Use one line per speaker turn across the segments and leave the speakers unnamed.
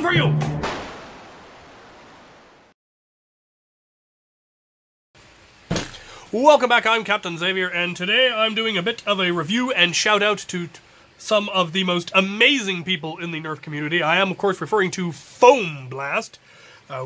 for you! Welcome back, I'm Captain Xavier, and today I'm doing a bit of a review and shout out to some of the most amazing people in the Nerf community. I am, of course, referring to FoamBlast.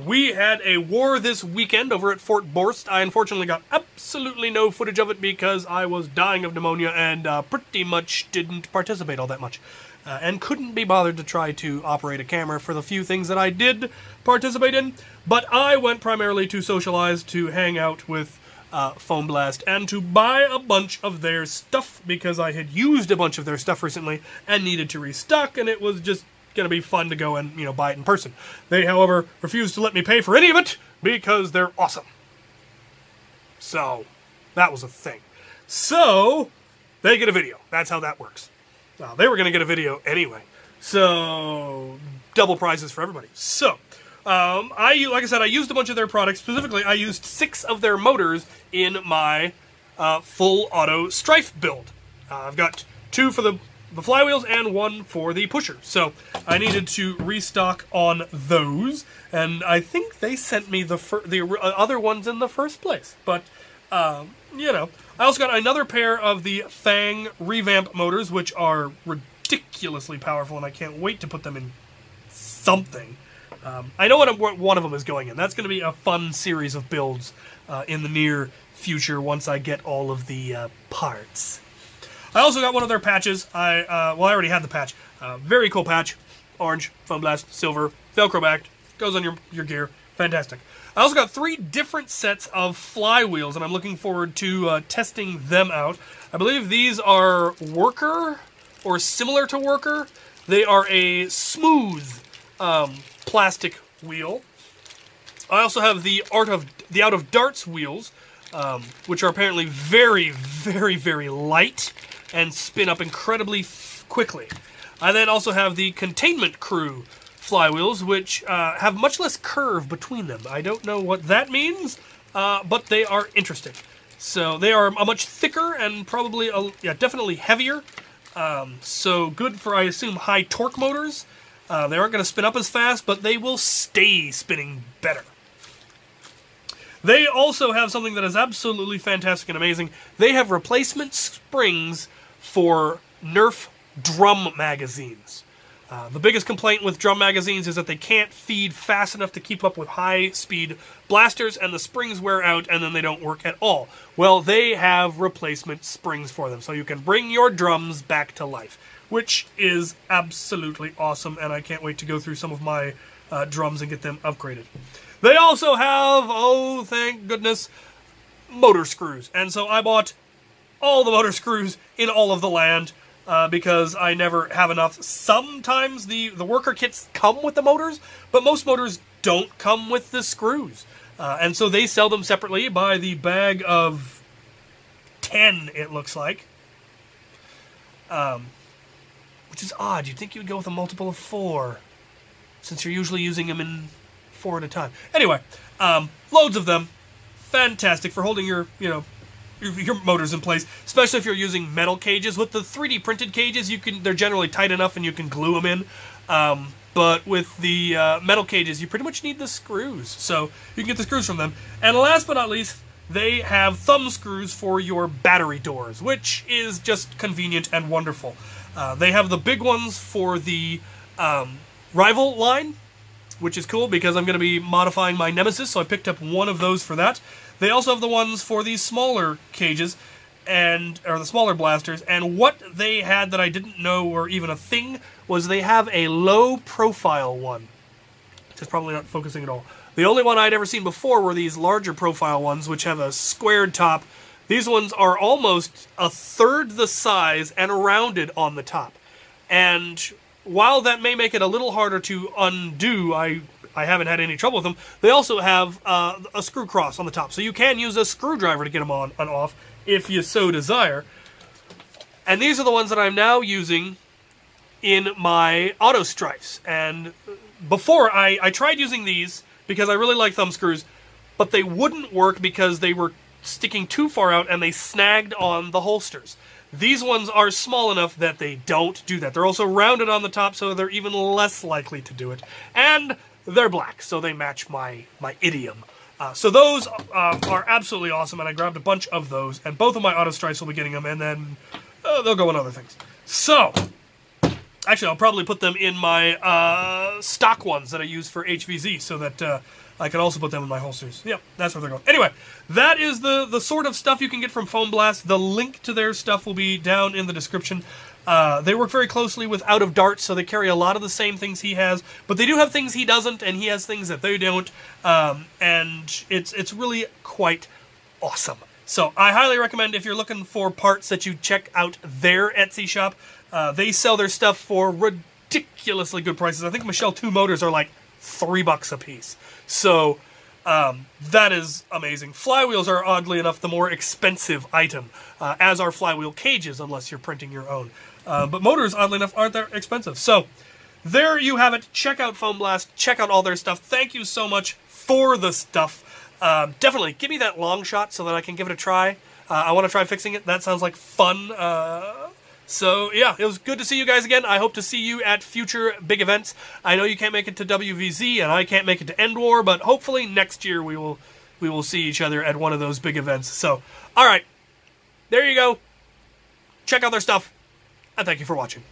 We had a war this weekend over at Fort Borst. I unfortunately got absolutely no footage of it because I was dying of pneumonia and pretty much didn't participate all that much. And couldn't be bothered to try to operate a camera for the few things that I did participate in. But I went primarily to socialize, to hang out with FoamBlast, and to buy a bunch of their stuff because I had used a bunch of their stuff recently and needed to restock, and it was just going to be fun to go and, buy it in person. They, however, refused to let me pay for any of it because they're awesome. So, that was a thing. So, they get a video. That's how that works. They were going to get a video anyway. So, double prizes for everybody. So, like I said, I used a bunch of their products. Specifically, I used 6 of their motors in my full auto Strife build. I've got 2 for the flywheels and 1 for the pusher. So I needed to restock on those, and I think they sent me the other ones in the first place. But, I also got another pair of the Fang revamp motors, which are ridiculously powerful, and I can't wait to put them in something. I know what one of them is going in. That's going to be a fun series of builds in the near future once I get all of the parts. I also got one of their patches. I already had the patch. Very cool patch. Orange, FoamBlast, silver, Velcro backed. Goes on your gear. Fantastic. I also got 3 different sets of flywheels, and I'm looking forward to testing them out. I believe these are Worker, or similar to Worker. They are a smooth plastic wheel. I also have the Out of Darts wheels, which are apparently very, very, very light and spin up incredibly quickly. I then also have the Containment Crew flywheels, which have much less curve between them. I don't know what that means, but they are interesting. So they are a much thicker and probably, definitely heavier. So good for, I assume, high torque motors. They aren't going to spin up as fast, but they will stay spinning better. They also have something that is absolutely fantastic and amazing. They have replacement springs for Nerf drum magazines. The biggest complaint with drum magazines is that they can't feed fast enough to keep up with high-speed blasters, and the springs wear out, and then they don't work at all. Well, they have replacement springs for them, so you can bring your drums back to life, which is absolutely awesome, and I can't wait to go through some of my drums and get them upgraded. They also have, oh, thank goodness, motor screws. And so I bought all the motor screws in all of the land because I never have enough. Sometimes the worker kits come with the motors, but most motors don't come with the screws. And so they sell them separately by the bag of 10, it looks like. Which is odd. You'd think you'd go with a multiple of 4, since you're usually using them in 4 at a time. Anyway, loads of them. Fantastic for holding your motors in place, especially if you're using metal cages. With the 3D printed cages, they're generally tight enough and you can glue them in. But with the metal cages, you pretty much need the screws. So you can get the screws from them. And last but not least, they have thumb screws for your battery doors, which is just convenient and wonderful. They have the big ones for the rival line, which is cool because I'm going to be modifying my Nemesis, so I picked up one of those for that. They also have the ones for these smaller cages, or the smaller blasters, and what they had that I didn't know were even a thing was they have a low-profile one, which is probably not focusing at all. The only one I'd ever seen before were these larger profile ones, which have a squared top. These ones are almost a third the size and rounded on the top. And while that may make it a little harder to undo, I haven't had any trouble with them, they also have a screw cross on the top. So you can use a screwdriver to get them on and off if you so desire. And these are the ones that I'm now using in my auto strifes. And before, I tried using these because I really like thumb screws, but they wouldn't work because they were sticking too far out and they snagged on the holsters. These ones are small enough that they don't do that. They're also rounded on the top, so they're even less likely to do it. And they're black, so they match my idiom. So those are absolutely awesome, and I grabbed a bunch of those, and both of my auto strikes will be getting them, and then they'll go in other things. So, actually, I'll probably put them in my stock ones that I use for HVZ, so that I can also put them in my holsters. Yep, that's where they're going. Anyway, that is the sort of stuff you can get from FoamBlast. The link to their stuff will be down in the description. They work very closely with Out of Darts, so they carry a lot of the same things he has, but they do have things he doesn't, and he has things that they don't, and it's really quite awesome. So I highly recommend, if you're looking for parts, that you check out their Etsy shop. They sell their stuff for ridiculously good prices. I think Michelle 2 motors are like $3 a piece. So that is amazing. Flywheels are, oddly enough, the more expensive item, as are flywheel cages, unless you're printing your own. But motors, oddly enough, aren't that expensive. So there you have it. Check out FoamBlast. Check out all their stuff. Thank you so much for the stuff. Definitely give me that long shot so that I can give it a try. I want to try fixing it. That sounds like fun. So, yeah, it was good to see you guys again. I hope to see you at future big events. I know you can't make it to WVZ, and I can't make it to End War, but hopefully next year we will see each other at one of those big events. So, all right, there you go. Check out their stuff, and thank you for watching.